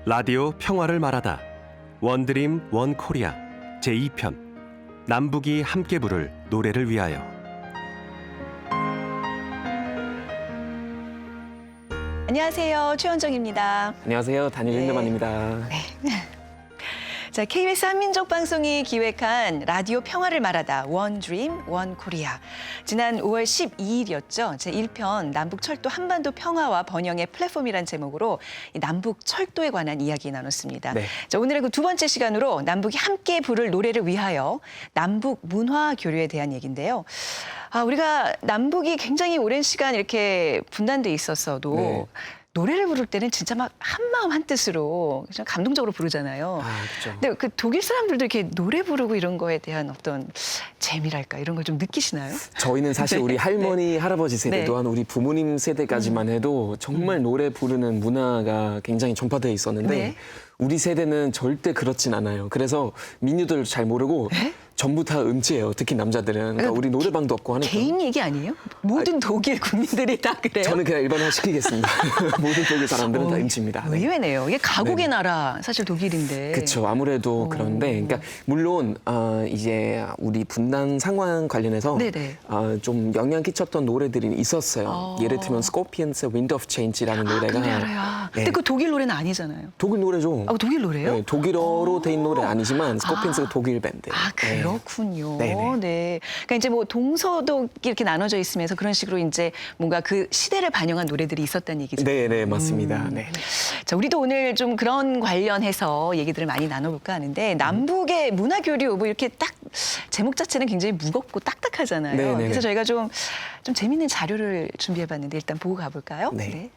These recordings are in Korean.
라디오 평화를 말하다 원드림 원코리아 제2편 남북이 함께 부를 노래를 위하여. 안녕하세요. 최원정입니다. 안녕하세요. 다니엘 네. 린드만입니다. 자, KBS 한민족 방송이 기획한 라디오 평화를 말하다 원 드림 원 코리아. 지난 5월 12일이었죠. 제1편 남북 철도 한반도 평화와 번영의 플랫폼이란 제목으로 이 남북 철도에 관한 이야기 나눴습니다. 네. 자, 오늘은 그 두 번째 시간으로 남북이 함께 부를 노래를 위하여 남북 문화 교류에 대한 얘기인데요. 우리가 남북이 굉장히 오랜 시간 이렇게 분단돼 있었어도 네. 노래를 부를 때는 진짜 막 한마음 한뜻으로 좀 감동적으로 부르잖아요. 그렇죠. 근데 그 독일 사람들도 이렇게 노래 부르고 이런 거에 대한 어떤 재미랄까 이런 걸 좀 느끼시나요? 저희는 사실 네. 우리 할머니, 할아버지 세대 네. 또한 우리 부모님 세대까지만 해도 정말 노래 부르는 문화가 굉장히 전파되어 있었는데 네. 우리 세대는 절대 그렇진 않아요. 그래서 민요들 잘 모르고 전부 다 음치예요. 특히 남자들은. 그러니까 우리 노래방도 없고 하니까. 개인 얘기 아니에요? 모든 독일 국민들이 다 그래요? 저는 그냥 일반화 시키겠습니다. 모든 독일 사람들은 다 음치입니다. 네. 의외네요. 이게 가곡의 네. 나라 사실 독일인데. 그렇죠. 아무래도 그런데, 그러니까 물론 이제 우리 분단 상황 관련해서 네네. 좀 영향 끼쳤던 노래들이 있었어요. 예를 들면 스코피언스의 Wind of Change라는 노래가 그 노래 알아요. 근데 네. 그 독일 노래는 아니잖아요. 독일 노래죠. 독일 노래요? 네, 독일어로 돼 있는 노래 아니지만 스코피언스가 독일 밴드. 그렇군요. 네네. 네. 그러니까 이제 뭐 동서도 이렇게 나눠져 있으면서 그런 식으로 이제 뭔가 그 시대를 반영한 노래들이 있었다는 얘기죠. 네, 맞습니다. 네. 자, 우리도 오늘 좀 그런 관련해서 얘기들을 많이 나눠볼까 하는데 남북의 문화 교류 뭐 이렇게 딱 제목 자체는 굉장히 무겁고 딱딱하잖아요. 네네네. 그래서 저희가 좀 재밌는 자료를 준비해봤는데 일단 보고 가볼까요? 네.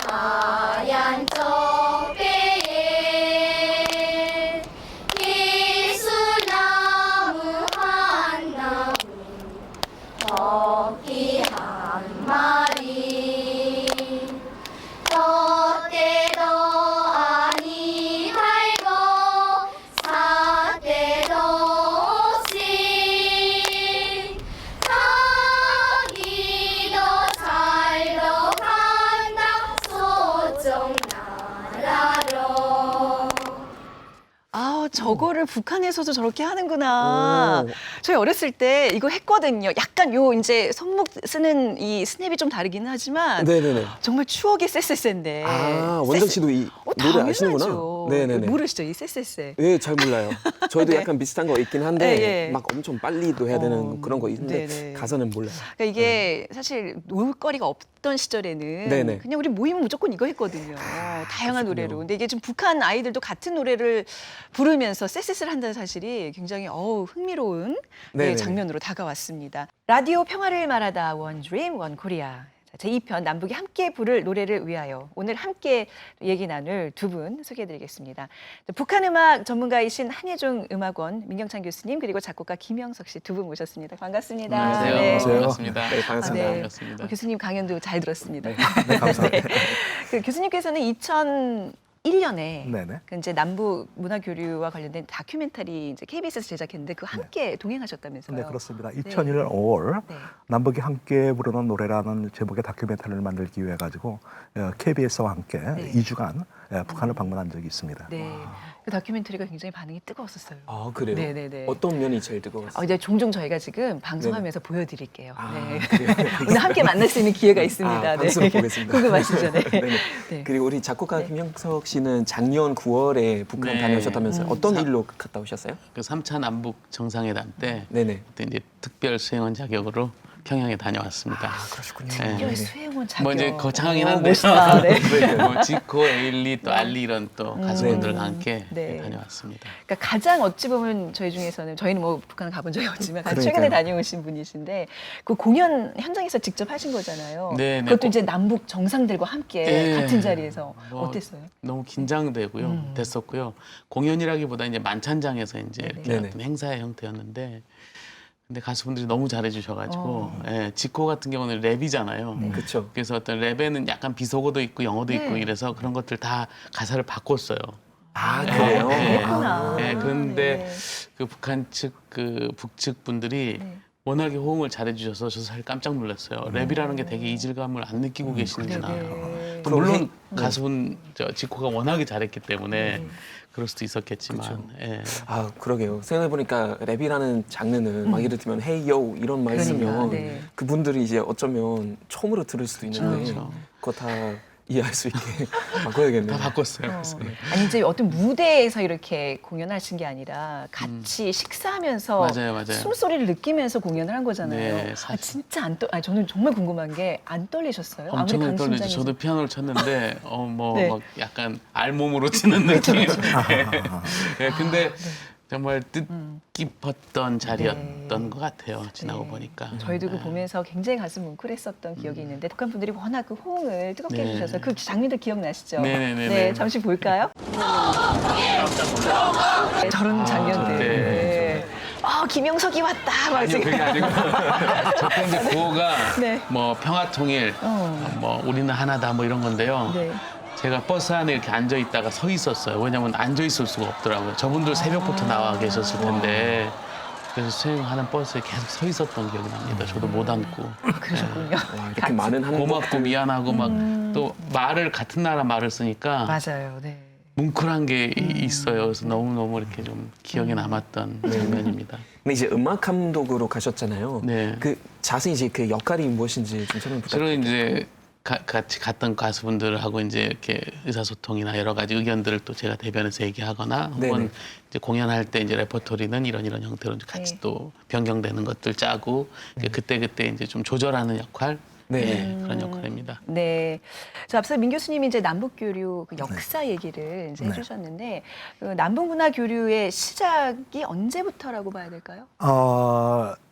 하얀 쪽배에 예수나무 한 나무 토끼 한 마리 돛대도 아니 달고 사대도 없이 자기도 잘도 간다 소쪽 나라로. 저거를 북한에서도 저렇게 하는구나. 오. 저희 어렸을 때 이거 했거든요. 약간 요 이제 손목 쓰는 이 스냅이 좀 다르긴 하지만 네네네. 정말 추억의 쎄쎄쎄인데. 원정 씨도 이 노래 아시는구나. 당연하죠. 네네네. 모르시죠? 이 쎄쎄쎄. 예, 잘 몰라요. 저희도 네. 약간 비슷한 거 있긴 한데 네, 예. 막 엄청 빨리도 해야 되는 그런 거 있는데 네네. 가사는 몰라요. 그러니까 이게 사실 놀거리가 없던 시절에는 네네. 그냥 우리 모이면 무조건 이거 했거든요. 다양한 그렇군요. 노래로. 근데 이게 지금 북한 아이들도 같은 노래를 부르면서 쎄쎄쎄를 한다는 사실이 굉장히 흥미로운 네네. 장면으로 다가왔습니다. 라디오 평화를 말하다 원 드림 원 코리아. 제2편 남북이 함께 부를 노래를 위하여 오늘 함께 얘기 나눌 두 분 소개해드리겠습니다. 북한 음악 전문가이신 한예종 음악원 민경찬 교수님 그리고 작곡가 김영석 씨 두 분 모셨습니다. 반갑습니다. 안녕하세요. 네. 반갑습니다. 네, 반갑습니다. 네. 반갑습니다. 교수님 강연도 잘 들었습니다. 네, 감사합니다. 그 교수님께서는 2001년에 네네. 그 이제 남북 문화 교류와 관련된 다큐멘터리 이제 KBS에서 제작했는데 그 함께 동행하셨다면서요? 네, 그렇습니다. 2001년 5월 네. 남북이 함께 부르는 노래라는 제목의 다큐멘터리를 만들기 위해 가지고 KBS와 함께 네. 2주간 북한을 방문한 적이 있습니다. 네. 그 다큐멘터리가 굉장히 반응이 뜨거웠었어요. 아, 그래요? 네네네. 어떤 면이 제일 뜨거웠어요? 이제 종종 저희가 지금 방송하면서 보여드릴게요. 네. 그래요? 오늘 함께 만날 수 있는 기회가 있습니다. 방송을 보겠습니다. 궁금하시죠? 네. 네네. 네. 그리고 우리 작곡가 김영석 씨는 작년 9월에 북한 네. 다녀오셨다면서요? 어떤 일로 갔다 오셨어요? 그 3차 남북 정상회담 때 네네. 그때 이제 특별 수행원 자격으로 평양에 다녀왔습니다. 그러시군요. 네. 특별 수행원 자격. 뭐 이제 거창하긴 한데 멋있다. 네. 뭐 지코, 에일리 또 알리 이런 또 가수분들과 함께 네. 다녀왔습니다. 그러니까 가장 어찌 보면 저희 중에서는 저희는 뭐 북한 가본 적이 없지만 가장 그러니까요. 최근에 다녀오신 분이신데 그 공연 현장에서 직접 하신 거잖아요. 네, 네. 그것도 이제 남북 정상들과 함께 네. 같은 자리에서 뭐 어땠어요? 너무 긴장되고요. 됐었고요. 공연이라기보다 이제 만찬장에서 이제 이렇게 네네. 어떤 행사의 형태였는데 근데 가수분들이 너무 잘해주셔가지고 예, 지코 같은 경우는 랩이잖아요. 그렇죠. 그래서 어떤 랩에는 약간 비속어도 있고 영어도 네. 있고 이래서 그런 것들 다 가사를 바꿨어요. 아, 그래요? 네. 그렇구나. 네, 그런데 네. 그 북한 측 그 북측 분들이 네. 워낙에 호응을 잘해주셔서 저 사실 깜짝 놀랐어요. 랩이라는 게 되게 이질감을 안 느끼고 계시는구나. 네. 또 물론 가수분 지코가 워낙에 잘했기 때문에 그럴 수도 있었겠지만. 예. 아 그러게요. 생각해보니까 랩이라는 장르는 막 예를 들면 Hey Yo 이런 말 그러니까, 쓰면 네. 그분들이 이제 어쩌면 처음으로 들을 수도 있는데 그렇죠. 그거 다 이해할 수 있게 바꿔야겠네요. 다 바꿨어요. 그래서. 아니 이제 어떤 무대에서 이렇게 공연하신 게 아니라 같이 식사하면서 맞아요, 맞아요. 숨소리를 느끼면서 공연을 한 거잖아요. 네, 아, 사실. 진짜 안 떨. 아니 저는 정말 궁금한 게 안 떨리셨어요? 엄청 아무리 떨리죠. 강심장에서. 저도 피아노를 쳤는데 뭐 네. 막 약간 알몸으로 치는 느낌. 예, 근데 정말 뜻깊었던 자리였던 것 같아요. 지나고 네. 보니까. 저희도 그 예. 보면서 굉장히 가슴 뭉클했었던 기억이 있는데 북한 분들이 워낙 그 호응을 뜨겁게 네. 해주셔서 그 장면들 기억나시죠? 네네네네. 네, 잠시 볼까요? 네, 저런 장면들. 네. 네. 김영석이 왔다. 막 아니요, 이렇게. 그게 아니고 저때 이제 구호가 네. 뭐 평화통일, 뭐 우리는 하나다 뭐 이런 건데요. 네. 제가 버스 안에 이렇게 앉아 있다가 서 있었어요. 왜냐면 앉아 있을 수가 없더라고요. 저분들 새벽부터 나와 계셨을 텐데. 그래서 수행하는 버스에 계속 서 있었던 기억이 납니다. 저도 못 앉고. 그러셨군요. 와, 이렇게 많은 한 고맙고 미안하고 막 또 말을 같은 나라 말을 쓰니까 맞아요. 네. 뭉클한 게 있어요. 그래서 너무너무 이렇게 좀 기억에 남았던 장면입니다. 근데 이제 음악 감독으로 가셨잖아요. 네. 그 자세히 이제 그 역할이 무엇인지 좀 설명 부탁드립니다. 주로 이제 같이 갔던 가수분들하고 이제 이렇게 의사소통이나 여러 가지 의견들을 또 제가 대변해서 얘기하거나 혹은 네네. 이제 공연할 때 이제 레퍼토리는 이런 형태로 이제 같이 네. 또 변경되는 것들 짜고 그때 이제 좀 조절하는 역할 네. 예, 그런 역할입니다. 네. 자, 앞서 민 교수님이 이제 남북교류 그 역사 얘기를 이제 네. 해주셨는데 그 남북문화교류의 시작이 언제부터라고 봐야 될까요?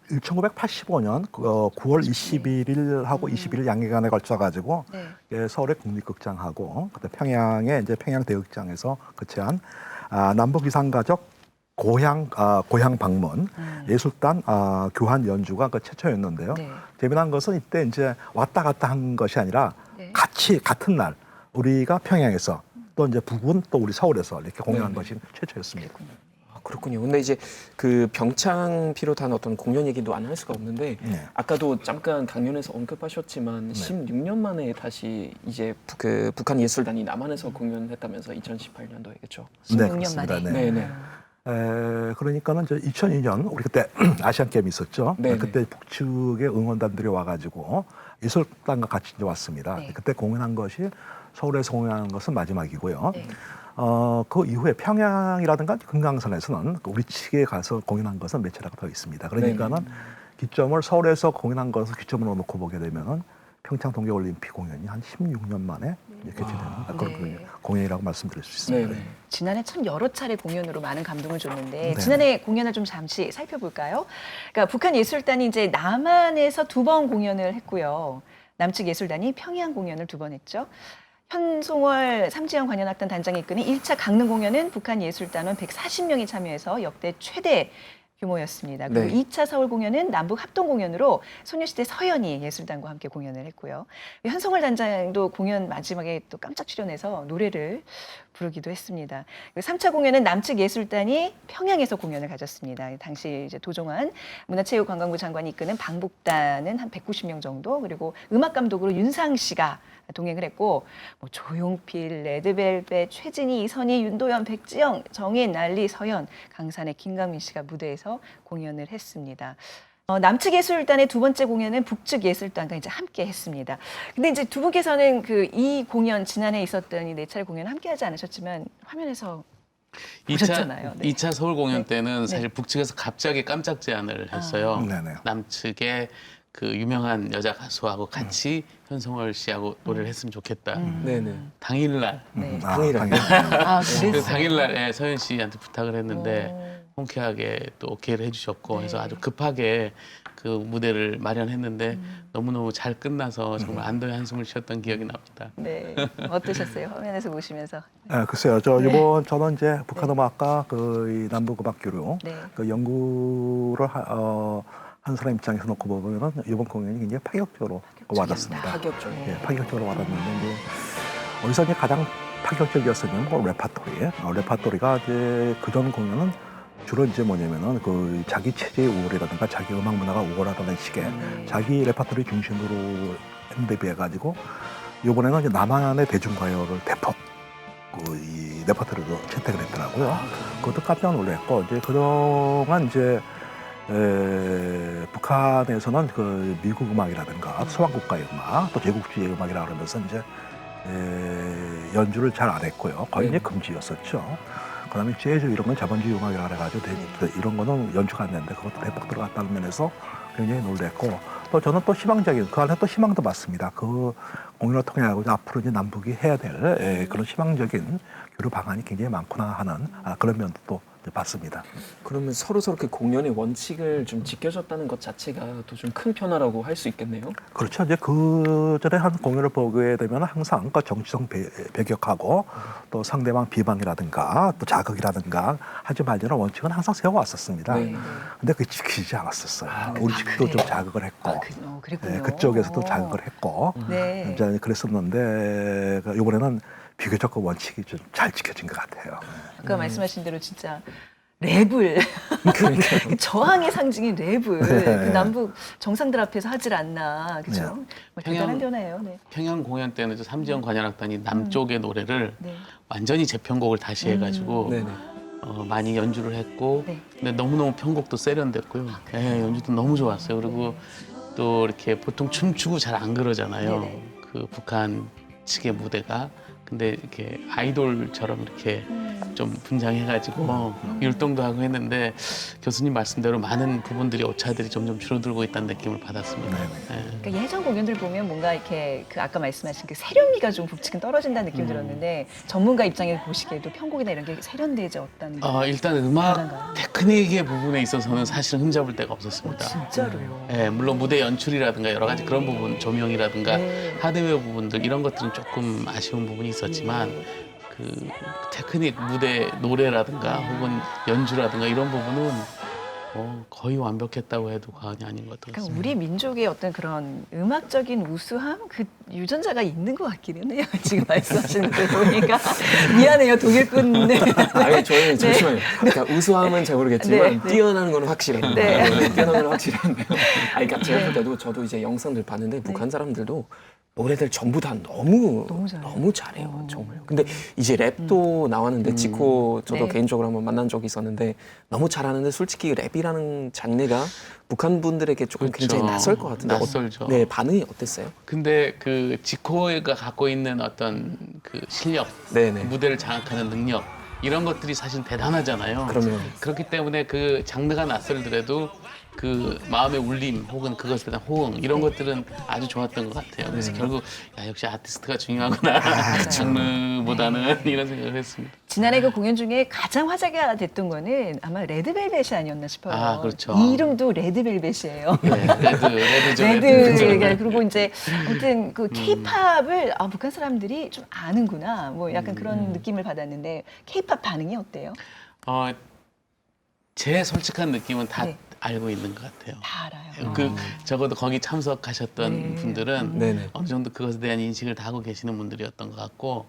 1985년 9월 21일하고 20일 양일간에 걸쳐 가지고 네. 서울의 국립극장하고 그때 평양의 이제 평양대극장에서 거치한 남북 이산가족 고향 방문 예술단 교환 연주가 그 최초였는데요. 네. 재미난 것은 이때 이제 왔다 갔다 한 것이 아니라 네. 같은 날 우리가 평양에서 또 이제 북은 또 우리 서울에서 이렇게 공연한 것이 최초였습니다. 아, 그렇군요. 근데 이제 그 병창 비롯한 어떤 공연 얘기도 안 할 수가 없는데 네. 아까도 잠깐 강연에서 언급하셨지만 16년 만에 다시 이제 그 북한 예술단이 남한에서 공연했다면서 2018년도에 그렇죠? 16년 만에. 네. 네네. 그러니까는 이제 2002년 우리 그때 아시안 게임이 있었죠. 네네. 그때 북측의 응원단들이 와가지고 예술단과 같이 이제 왔습니다. 네. 그때 공연한 것이 서울에서 공연한 것은 마지막이고요. 네. 그 이후에 평양이라든가 금강산에서는 우리 측에 가서 공연한 것은 몇 차례가 더 있습니다. 그러니까는 기점을 서울에서 공연한 것을 기점으로 놓고 보게 되면은 평창 동계올림픽 공연이 한 16년 만에 이제 개최되는 그런 네. 공연이라고 말씀드릴 수 있습니다. 네네. 지난해 참 여러 차례 공연으로 많은 감동을 줬는데 네. 지난해 공연을 좀 잠시 살펴볼까요? 그러니까 북한 예술단이 이제 남한에서 2번 공연을 했고요. 남측 예술단이 평양 공연을 2번 했죠. 현송월 삼지연 관현악단 단장이 이끄는 1차 강릉 공연은 북한 예술단원 140명이 참여해서 역대 최대 규모였습니다. 그리고 네. 2차 서울 공연은 남북 합동 공연으로 소녀시대 서연이 예술단과 함께 공연을 했고요. 현송월 단장도 공연 마지막에 또 깜짝 출연해서 노래를 부르기도 했습니다. 3차 공연은 남측 예술단이 평양에서 공연을 가졌습니다. 당시 이제 도종환 문화체육관광부 장관이 이끄는 방북단은 한 190명 정도, 그리고 음악 감독으로 윤상 씨가 동행을 했고, 뭐 조용필, 레드벨벳, 최진희, 이선희, 윤도현, 백지영, 정인, 난리, 서현, 강산의 김강민 씨가 무대에서 공연을 했습니다. 남측 예술단의 2번째 공연은 북측 예술단과 이제 함께 했습니다. 근데 이제 두 분께서는 그 이 공연 지난해 있었던 이 4차례 공연 함께 하지 않으셨지만 화면에서 보셨잖아요. 네. 2차 서울 공연 네. 때는 사실 네. 북측에서 갑자기 깜짝 제안을 했어요. 네네. 남측의 그 유명한 여자 가수하고 같이 현송월 씨하고 노래를 했으면 좋겠다. 네네. 당일날 네. 당일날. 아, 그 그랬어요. 당일날 서현 씨한테 부탁을 했는데 흔쾌하게 또 오케이를 해주셨고 네. 해서 아주 급하게 그 무대를 마련했는데 너무너무 잘 끝나서 정말 안도의 한숨을 쉬었던 기억이 납니다. 네. 어떠셨어요? 화면에서 보시면서. 글쎄요. 저는 이제 북한음악과 그 남북음악교류 네. 그 연구를 한 사람 입장에서 놓고 보면은 이번 공연이 굉장히 파격적으로 와닿습니다. 파격적. 예, 파격적으로 와닿는데 이제 어디서 이제 가장 파격적이었으면 뭐 레파토리가 이제 그전 공연은 주로 이제 뭐냐면은 그 자기 체제의 우월이라든가 자기 음악 문화가 우월하다는 식의 자기 레퍼토리 중심으로 했는데 비해 가지고 이번에는 이제 남한의 대중가요를 대폭 이 레퍼토리로 채택을 했더라고요. 그것도 깜짝 놀랐고 이제 그동안 이제 북한에서는 그 미국 음악이라든가 서방국가의 음악 또 제국주의 음악이라 그러면서 이제 연주를 잘 안 했고요. 거의 이제 금지였었죠. 그다음에 재즈 이런 건 자본주의 음악이라 그래가지고 이런 거는 연주가 안 되는데 그것도 대폭 들어갔다는 면에서 굉장히 놀랐고 또 저는 또 희망적인 그 안에 또 희망도 봤습니다. 그 공연을 통해 앞으로 이제 남북이 해야 될 그런 희망적인 교류 방안이 굉장히 많구나 하는 그런 면도 또 봤습니다. 그러면 서로 그 공연의 원칙을 좀 지켜줬다는 것 자체가 또 좀 큰 변화라고 할 수 있겠네요. 그렇죠. 이제 그 전에 한 공연을 보게 되면 항상 그 정치성 배격하고 또 상대방 비방이라든가 또 자극이라든가 하지 말자는 원칙은 항상 세워왔었습니다. 네. 근데 그게 지키지 않았었어요. 우리 측도 좀 자극을 했고 그랬군요. 그쪽에서도 자극을 했고 네. 이제 그랬었는데 이번에는 비교적 그 원칙이 좀 잘 지켜진 것 같아요. 아까 말씀하신 대로 진짜 랩을 저항의 상징인 랩을 네. 그 남북 정상들 앞에서 하질 않나 그렇죠? 뭐 대단한 변화예요. 네. 평양 공연 때는 이제 삼지연 관현악단이 남쪽의 노래를 네. 완전히 재편곡을 다시 해가지고 네네. 많이 연주를 했고 네. 근데 너무너무 편곡도 세련됐고요. 연주도 너무 좋았어요. 그리고 또 이렇게 보통 춤추고 잘 안 그러잖아요. 네네. 그 북한 측의 무대가. 근데 이렇게 아이돌처럼 이렇게 좀 분장해가지고 율동도 하고 했는데 교수님 말씀대로 많은 부분들이 오차들이 점점 줄어들고 있다는 느낌을 받았습니다. 그러니까 예전 공연들 보면 뭔가 이렇게 그 아까 말씀하신 그 세련미가 좀 북측은 떨어진다는 느낌 들었는데 전문가 입장에서 보시기에도 편곡이나 이런 게 세련되졌다는 게 일단 음악 다른가요? 테크닉의 부분에 있어서는 사실은 흠잡을 데가 없었습니다. 진짜로요. 물론 무대 연출이라든가 여러 가지 그런 부분, 조명이라든가 네. 하드웨어 부분들 이런 것들은 조금 아쉬운 부분이 있었지만 그 테크닉, 무대, 노래라든가 혹은 연주라든가 이런 부분은 거의 완벽했다고 해도 과언이 아닌 것 그러니까 같습니다. 우리 민족의 어떤 그런 음악적인 우수함 그 유전자가 있는 것 같기는 해요. 지금 말씀하시는 거 보니까 미안해요 독일군. 네. 아니 저는 잠시만요. 그러니까 우수함은 잘 모르겠지만 네. 뛰어나는 건 확실해요. 네. 뛰어나는 건 확실한데요. 그러니까 제가 볼 때도 저도 이제 영상들 봤는데 북한 사람들도 노래들 전부 다 너무 잘해요. 정말. 근데 이제 랩도 나왔는데 지코 저도 네. 개인적으로 한번 만난 적이 있었는데 너무 잘하는데 솔직히 랩이라는 장르가 북한 분들에게 조금 그렇죠. 굉장히 낯설 것 같은데 낯설죠. 네, 반응이 어땠어요? 근데 그 지코가 갖고 있는 어떤 그 실력, 네네. 무대를 장악하는 능력 이런 것들이 사실 대단하잖아요. 그러면 그렇기 때문에 그 장르가 낯설더라도 그 마음의 울림 혹은 그것에 대한 호응 이런 것들은 아주 좋았던 것 같아요. 그래서 결국 역시 아티스트가 중요하구나 장르보다는 이런 생각을 했습니다. 지난해 그 공연 중에 가장 화제가 됐던 거는 아마 레드벨벳이 아니었나 싶어요. 아, 그렇죠. 이 이름도 레드벨벳이에요. 레드죠. 레드. 그리고 이제 아무튼 그 케이팝을 북한 사람들이 좀 아는구나. 뭐 약간 그런 느낌을 받았는데 케이팝 반응이 어때요? 제 솔직한 느낌은 다 네. 알고 있는 것 같아요. 다 알아요. 그 적어도 거기 참석하셨던 네. 분들은 네네. 어느 정도 그것에 대한 인식을 다 하고 계시는 분들이었던 것 같고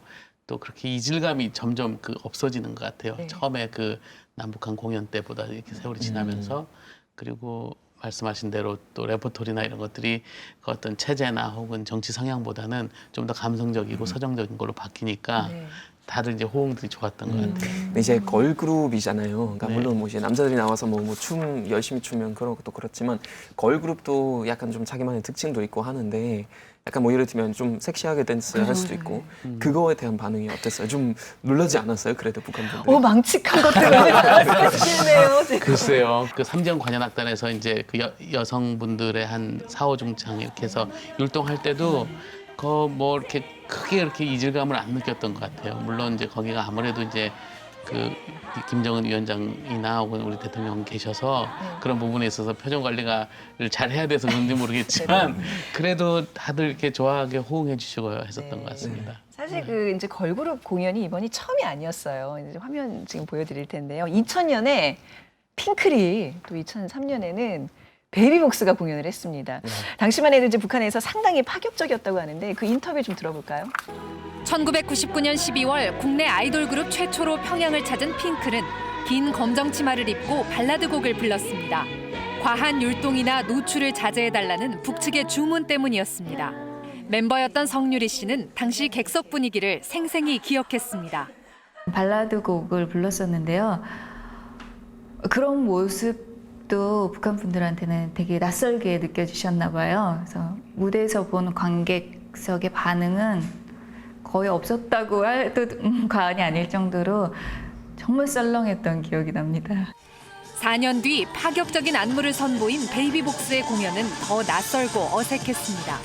또 그렇게 이질감이 점점 없어지는 것 같아요. 네. 처음에 그 남북한 공연 때보다 이렇게 세월이 지나면서 그리고 말씀하신 대로 또 레퍼토리나 이런 것들이 그 어떤 체제나 혹은 정치 성향보다는 좀 더 감성적이고 서정적인 걸로 바뀌니까 네. 다들 이제 호응들이 좋았던 것 같아요. 근데 이제 걸그룹이잖아요. 그러니까 네. 물론 뭐 이제 남자들이 나와서 뭐 춤 열심히 추면 그런 것도 그렇지만 걸그룹도 약간 좀 자기만의 특징도 있고 하는데 약간 뭐 예를 들면 좀 섹시하게 댄스를 할 수도 있고 그거에 대한 반응이 어땠어요? 좀 놀라지 않았어요? 그래도 북한 분들. 망측한 것들을 말씀하시네요. 글쎄요. 그 삼지연 관현악단에서 이제 그 여성분들의 한 4, 5중창 이렇게 해서 율동할 때도 뭐 이렇게 크게 이렇게 이질감을 안 느꼈던 것 같아요. 물론 이제 거기가 아무래도 이제 그 김정은 위원장이나 혹은 우리 대통령 계셔서 그런 부분에 있어서 표정 관리가 잘 해야 돼서 그런지 모르겠지만 그래도 다들 이렇게 좋아하게 호응해 주시고 했었던 것 같습니다. 사실 그 이제 걸그룹 공연이 이번이 처음이 아니었어요. 이제 화면 지금 보여드릴 텐데요. 2000년에 핑클이 또 2003년에는 베이비복스가 공연을 했습니다. 당시만 해도 이제 북한에서 상당히 파격적이었다고 하는데 그 인터뷰 좀 들어볼까요? 1999년 12월 국내 아이돌 그룹 최초로 평양을 찾은 핑클은 긴 검정 치마를 입고 발라드 곡을 불렀습니다. 과한 율동이나 노출을 자제해달라는 북측의 주문 때문이었습니다. 멤버였던 성유리 씨는 당시 객석 분위기를 생생히 기억했습니다. 발라드 곡을 불렀었는데요. 그런 모습도 북한 분들한테는 되게 낯설게 느껴지셨나 봐요. 그래서 무대에서 본 관객석의 반응은 거의 없었다고 해도 과언이 아닐 정도로 정말 썰렁했던 기억이 납니다. 4년 뒤 파격적인 안무를 선보인 베이비복스의 공연은 더 낯설고 어색했습니다.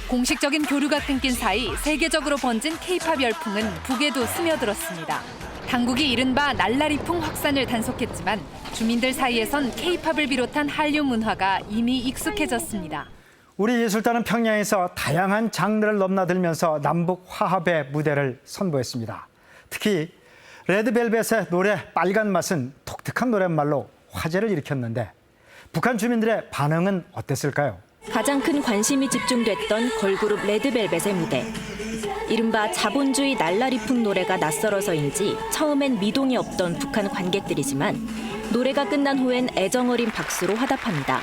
공식적인 교류가 끊긴 사이 세계적으로 번진 K-팝 열풍은 북에도 스며들었습니다. 당국이 이른바 날라리풍 확산을 단속했지만 주민들 사이에선 K-팝을 비롯한 한류 문화가 이미 익숙해졌습니다. 우리 예술단은 평양에서 다양한 장르를 넘나들면서 남북 화합의 무대를 선보였습니다. 특히 레드벨벳의 노래 빨간 맛은 독특한 노랫말로 화제를 일으켰는데 북한 주민들의 반응은 어땠을까요? 가장 큰 관심이 집중됐던 걸그룹 레드벨벳의 무대. 이른바 자본주의 날라리풍 노래가 낯설어서인지 처음엔 미동이 없던 북한 관객들이지만 노래가 끝난 후엔 애정어린 박수로 화답합니다.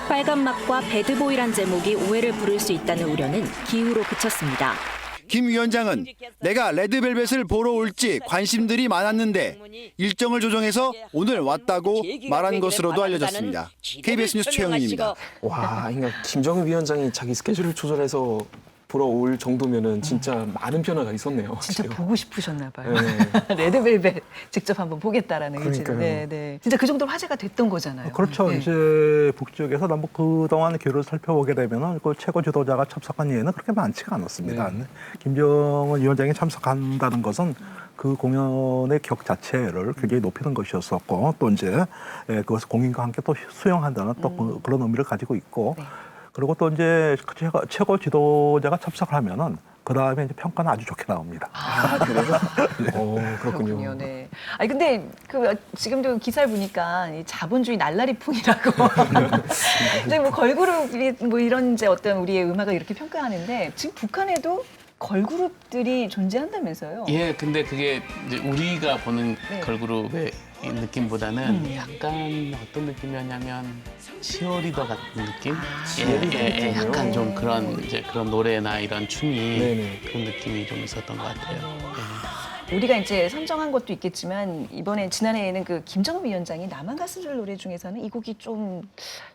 빨간맛과 배드보이란 제목이 오해를 부를 수 있다는 우려는 기우로 그쳤습니다. 김 위원장은 내가 레드벨벳을 보러 올지 관심들이 많았는데 일정을 조정해서 오늘 왔다고 말한 것으로도 알려졌습니다. KBS 뉴스 최영인입니다. 와, 그러니까 김정은 위원장이 자기 스케줄을 조절해서 보러 올 정도면은 진짜 많은 변화가 있었네요. 진짜 지금. 보고 싶으셨나 봐요. 네. 레드벨벳 직접 한번 보겠다라는 의지로. 그러니까요. 네, 네. 진짜 그 정도로 화제가 됐던 거잖아요. 그렇죠. 네. 이제 북쪽에서 남북 그동안 교류를 살펴보게 되면은 그 최고 지도자가 참석한 예는 그렇게 많지가 않았습니다. 네. 김정은 위원장이 참석한다는 것은 그 공연의 격 자체를 굉장히 높이는 것이었었고 또 이제 그것을 공인과 함께 또 수용한다는 또 그런 의미를 가지고 있고 네. 그리고 또 이제 최고 지도자가 참석을 하면은 그 다음에 이제 평가는 아주 좋게 나옵니다. 아, 그래요? 그렇군요. 네. 아니 근데 그 지금도 기사를 보니까 이 자본주의 날라리풍이라고 이제 뭐 걸그룹이 뭐 이런 이제 어떤 우리의 음악을 이렇게 평가하는데 지금 북한에도 걸그룹들이 존재한다면서요? 예, 근데 그게 이제 우리가 보는 네. 걸그룹의 이 느낌보다는 약간 어떤 느낌이었냐면 치어리더 같은 느낌? 예, 약간 좀 그런 이제 그런 노래나 이런 춤이 네네. 그런 느낌이 좀 있었던 것 같아요. 예. 우리가 이제 선정한 것도 있겠지만 이번에 지난해에는 그 김정은 위원장이 남한 가수들 노래 중에서는 이 곡이 좀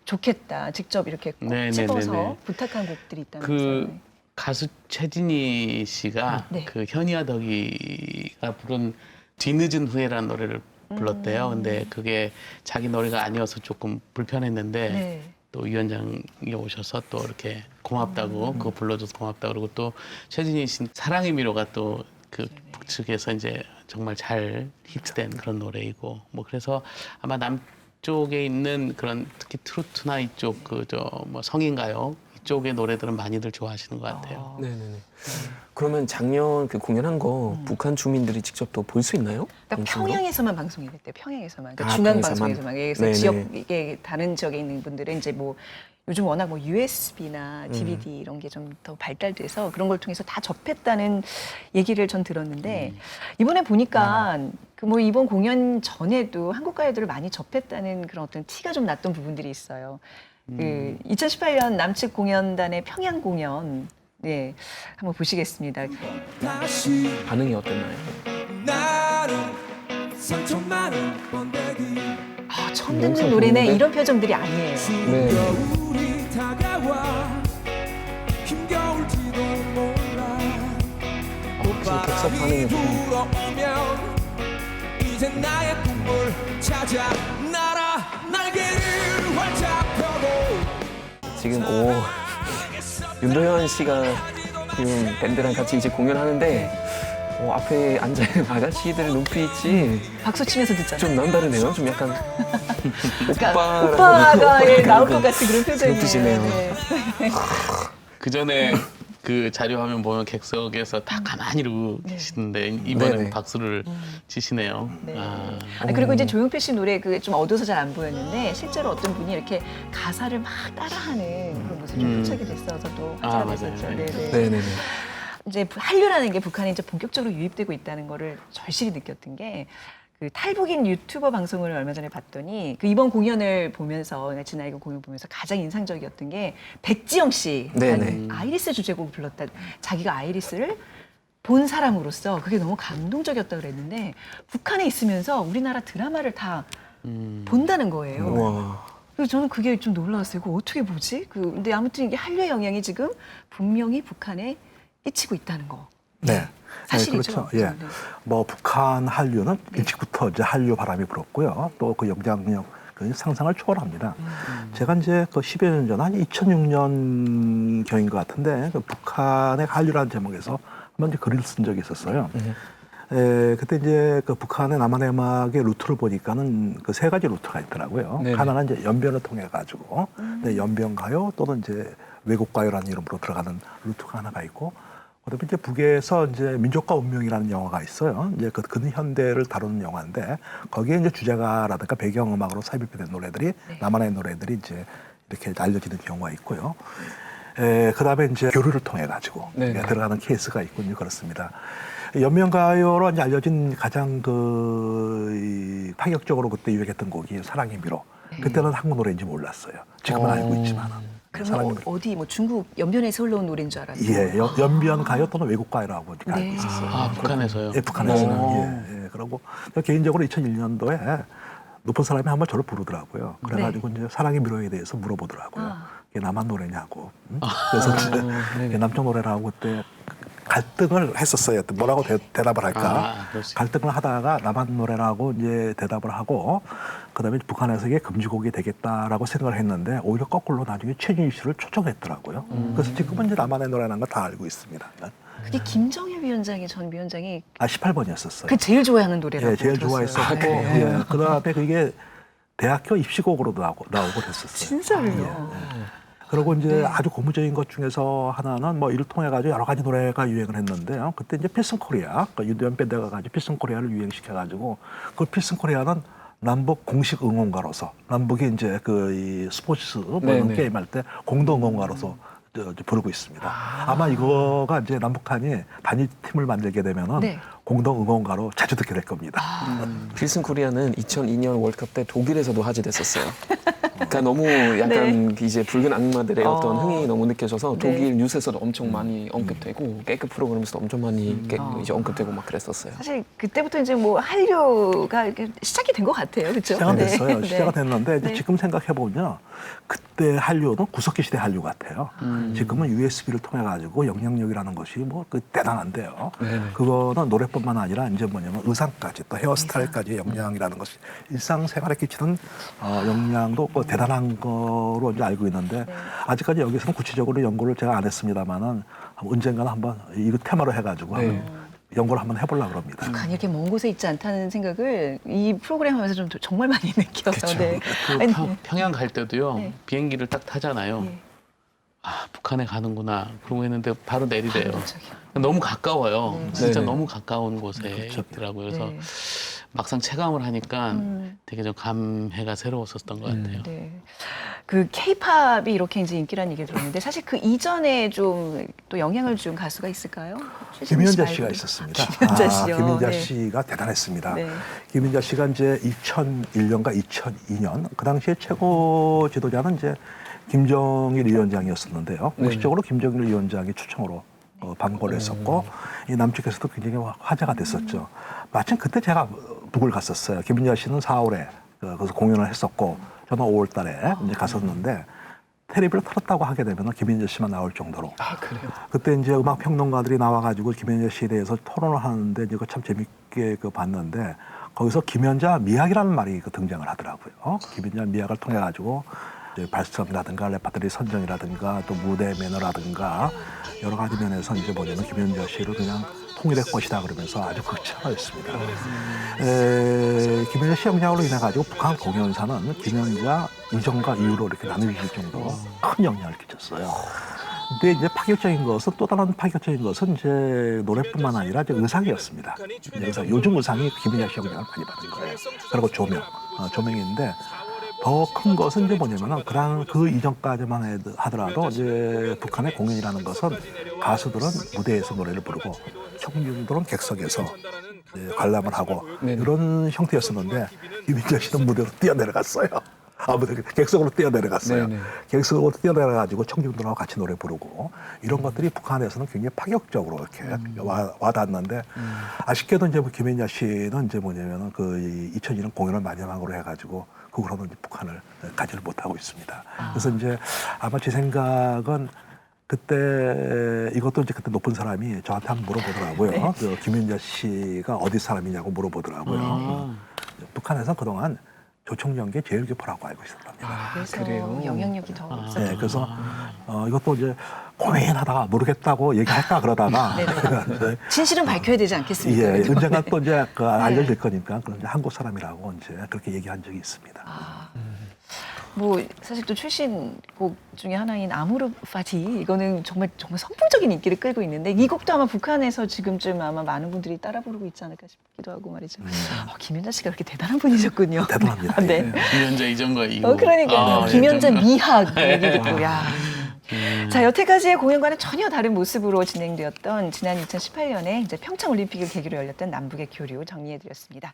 좋겠다 직접 이렇게 꼭 네네네네. 집어서 부탁한 곡들이 있다면서요. 그 가수 최진희 씨가 네. 그 현이와 덕이가 부른 뒤늦은 후회라는 노래를 불렀대요. 근데 그게 자기 노래가 아니어서 조금 불편했는데 네. 또 위원장이 오셔서 또 이렇게 고맙다고 그거 불러줘서 고맙다고 그러고 또 최진희 씨 사랑의 미로가 또 그 북측에서 이제 정말 잘 히트된 그런 노래이고 뭐 그래서 아마 남쪽에 있는 그런 특히 트로트나 이쪽 그 저 뭐 성인가요 이쪽의 노래들은 많이들 좋아하시는 것 같아요. 네네네. 그러면 작년 그 공연한 거 북한 주민들이 직접 또 볼 수 있나요? 그러니까 방송으로? 평양에서만 방송이 됐대요. 평양에서만. 그러니까 아, 중앙 평양에서만? 방송에서만. 그래서 네네. 지역에 다른 지역에 있는 분들은 이제 뭐 요즘 워낙 뭐 USB나 DVD 이런 게 좀 더 발달돼서 그런 걸 통해서 다 접했다는 얘기를 전 들었는데 이번에 보니까 그 뭐 이번 공연 전에도 한국 가요들을 많이 접했다는 그런 어떤 티가 좀 났던 부분들이 있어요. 그 2018년 남측 공연단의 평양 공연 네 한번 보시겠습니다. 반응이 어땠나요? 아, 처음 듣는 노래네 이런 표정들이 아니에요. 네. 지금 객석 반응이 지금 윤도현 씨가 지금 밴드랑 같이 이제 공연하는데 앞에 앉아있는 아가씨들 눈빛이 박수 치면서 듣잖아요. 좀 남다르네요. 좀 약간 그러니까 오빠라고 오빠가 예, 나올 것 그런 같은 그런 표정이에요. 눈빛이네요. 네. 그 전에 그 자료 화면 보면 객석에서 다 가만히 이러고 계시는데 이번엔 네네. 박수를 치시네요. 네. 아. 아니, 그리고 이제 조용필 씨 노래 그 좀 어두워서 잘 안 보였는데 실제로 어떤 분이 이렇게 가사를 막 따라하는 그런 모습이 좀 포착이 됐어서도 화제가 맞아요. 됐었죠. 네. 네네. 네네네. 이제 한류라는 게 북한에 이제 본격적으로 유입되고 있다는 거를 절실히 느꼈던 게 그 탈북인 유튜버 방송을 얼마 전에 봤더니 그 이번 공연을 보면서 지난 이거 공연 보면서 가장 인상적이었던 게 백지영 씨 네네. 아이리스 주제곡을 불렀다. 자기가 아이리스를 본 사람으로서 그게 너무 감동적이었다 그랬는데 북한에 있으면서 우리나라 드라마를 다 본다는 거예요. 와. 그래서 저는 그게 좀 놀라웠어요. 그거 어떻게 보지? 근데 아무튼 이게 한류의 영향이 지금 분명히 북한에 끼치고 있다는 거. 네. 사실이죠. 그렇죠. 예. 네. 뭐 북한 한류는 일찍부터 이제 한류 바람이 불었고요. 또 그 영향력 그 상상을 초월합니다. 제가 이제 그 10여 년 전, 한 2006년 경인 것 같은데 그 북한의 한류라는 제목에서 한번 이제 글을 쓴 적이 있었어요. 그때 이제 그 북한의 남한의 음악의 루트를 보니까는 그 세 가지 루트가 있더라고요. 네네. 하나는 이제 연변을 통해 가지고 연변가요 또는 이제 외국가요라는 이름으로 들어가는 루트가 하나가 있고, 그다음에 이제 북에서 이제 민족과 운명이라는 영화가 있어요. 이제 그 근현대를 다루는 영화인데 거기에 이제 주제가라든가 배경음악으로 삽입된 노래들이 남한의 노래들이 이제 이렇게 알려지는 경우가 있고요. 그다음에 이제 교류를 통해 가지고 들어가는 케이스가 있고 이제 그렇습니다. 연명가요로 이제 알려진 가장 이 파격적으로 그때 유행했던 곡이 사랑의 미로. 그때는 한국 노래인지 몰랐어요. 지금은 알고 있지만. 그러면 어디 뭐 중국 연변에서 흘러온 노래인 줄 알았어요. 예, 연변 가요 또는 외국 가요라고 알고 있었어요. 아, 북한에서요? 예, 북한에서는. 예. 그리고 개인적으로 2001년도에 높은 사람이 한번 저를 부르더라고요. 그래가지고 이제 사랑의 미로에 대해서 물어보더라고요. 이게 남한 노래냐고. 그래서 이제 남쪽 노래라고 그때 갈등을 했었어요. 뭐라고 대답을 할까? 갈등을 하다가 남한 노래라고 이제 대답을 하고, 그다음에 북한에서 이게 금지곡이 되겠다라고 생각을 했는데 오히려 거꾸로 나중에 최진희 씨를 초청했더라고요. 그래서 지금은 이제 남한의 노래라는 거 다 알고 있습니다. 그게 김정일 위원장이 전 위원장이 18번이었었어요. 그 제일 좋아하는 노래라고 예, 제일 들었어요. 좋아했었고, 예, 그다음에 그게 대학교 입시곡으로도 나오고 그랬었어요. 진짜로요? 그리고 이제 아주 고무적인 것 중에서 하나는 뭐 이를 통해 가지고 여러 가지 노래가 유행을 했는데요. 그때 이제 필승 코리아, 유도현 밴드가 가지고 필승 코리아를 유행시켜 가지고 그 필승 코리아는 남북 공식 응원가로서 남북이 이제 이 스포츠 뭐 이런 게임 할 때 공동 응원가로서 부르고 있습니다. 아마 이거가 이제 남북한이 단일팀을 만들게 되면은 공동 응원가로 자주 듣게 될 겁니다. 필승 코리아는 2002년 월드컵 때 독일에서도 화제됐었어요. 그러니까 너무 약간 이제 붉은 악마들의 어떤 흥이 너무 느껴져서 독일 뉴스에서도 엄청 많이 언급되고 깨끗 프로그램에서도 엄청 많이 이제 언급되고 막 그랬었어요. 사실 그때부터 이제 뭐 한류가 이렇게 시작이 된 것 같아요, 그렇죠? 시작은 됐어요. 시작은 됐는데 이제 지금 생각해 보면요, 그때 한류는 구석기 시대 한류 같아요. 지금은 USB를 통해 가지고 영향력이라는 것이 뭐 대단한데요. 그거는 노래뿐만 아니라 이제 뭐냐면 의상까지 또 헤어스타일까지 영향이라는 것이 일상생활에 끼치는 영향도 대단한 거로 이제 알고 있는데 아직까지 여기서는 구체적으로 연구를 제가 안 했습니다만은 언젠가는 한번 이거 테마로 해가지고 한번 연구를 한번 해보려고 합니다. 북한이 이렇게 먼 곳에 있지 않다는 생각을 이 프로그램 하면서 좀 정말 많이 느껴서. 그렇죠. 평양 갈 때도요. 비행기를 딱 타잖아요. 아, 북한에 가는구나. 그러고 했는데 바로 내리래요. 너무 가까워요. 진짜 너무 가까운 곳에 있더라고요. 그래서 막상 체감을 하니까 되게 좀 감회가 새로웠었던 것 같아요. 그 K-팝이 이렇게 이제 인기라는 얘기 들었는데 사실 그 이전에 좀 또 영향을 준 가수가 있을까요? 김연자 씨가 있었습니다. 김연자 씨요. 김연자 씨가 대단했습니다. 김연자 씨가 이제 2001년과 2002년 그 당시에 최고 지도자는 이제 김정일 위원장이었었는데요. 공식적으로 김정일 위원장이 추천으로 방문을 했었고 이 남측에서도 굉장히 화제가 됐었죠. 마침 그때 제가 북을 갔었어요. 김연자 씨는 4월에 거기서 공연을 했었고 저는 5월 달에 이제 갔었는데 텔레비를 틀었다고 하게 되면 김연자 씨만 나올 정도로. 그래요? 그때 이제 음악 평론가들이 나와가지고 김연자 씨에 대해서 토론을 하는데 이거 참 재밌게 봤는데 거기서 김연자 미학이라는 말이 등장을 하더라고요. 김연자 미학을 통해 가지고 발성이라든가 레파토리 선정이라든가 또 무대 매너라든가 여러 가지 면에서 이제 뭐냐면 김연자 씨를 그냥 통일의 것이다 그러면서 아주 극찬하였습니다. 김연자 씨 영향으로 인해 가지고 북한 공연사는 김연자 이전과 이후로 이렇게 나누어질 정도로 큰 영향을 끼쳤어요. 근데 이제 파격적인 것은 또 다른 파격적인 것은 이제 노래뿐만 아니라 이제 의상이었습니다. 그래서 요즘 의상이 김연자 씨 영향을 많이 받은 거예요. 그리고 조명인데. 더 큰 것은 이제 뭐냐면은 그 이전까지만 하더라도 이제 북한의 공연이라는 것은 가수들은 무대에서 노래를 부르고 청중들은 객석에서 관람을 하고 네네. 이런 형태였었는데 김인자 씨는 무대로 뛰어내려갔어요. 객석으로 뛰어내려갔어요. 네네. 객석으로 뛰어내려가지고 청중들하고 같이 노래 부르고 이런 것들이 북한에서는 굉장히 파격적으로 이렇게 와닿았는데 아쉽게도 이제 김인자 씨는 이제 뭐냐면은 그 2002년 공연을 마지막으로 해가지고 그 후로는 이제 북한을 가지를 못하고 있습니다. 그래서 이제 아마 제 생각은 그때 이것도 이제 그때 높은 사람이 저한테 한번 물어보더라고요. 네. 그 김윤자 씨가 어디 사람이냐고 물어보더라고요. 북한에서 그동안 조총련계 제일 교포라고 알고 있었답니다. 그래서 그래요? 영향력이 더 없었던 네, 그래서 이것도 이제 고민하다가 모르겠다고 얘기할까 그러다가 네네. 진실은 밝혀야 되지 않겠습니까? 예, 그죠? 언젠가 또 이제 알려질 거니까 그런 이제 한국 사람이라고 이제 그렇게 얘기한 적이 있습니다. 뭐 사실 또 출신곡 중에 하나인 아무르 파티 이거는 정말 선풍적인 인기를 끌고 있는데 이 곡도 아마 북한에서 지금쯤 아마 많은 분들이 따라 부르고 있지 않을까 싶기도 하고 말이죠. 김연자 씨가 그렇게 대단한 분이셨군요. 대단합니다. 네. 김연자 이전과 이후. 그러니까요. 김연자 정말. 미학 얘기 듣고 야. 자, 여태까지의 공연과는 전혀 다른 모습으로 진행되었던 지난 2018년에 이제 평창 올림픽을 계기로 열렸던 남북의 교류 정리해드렸습니다.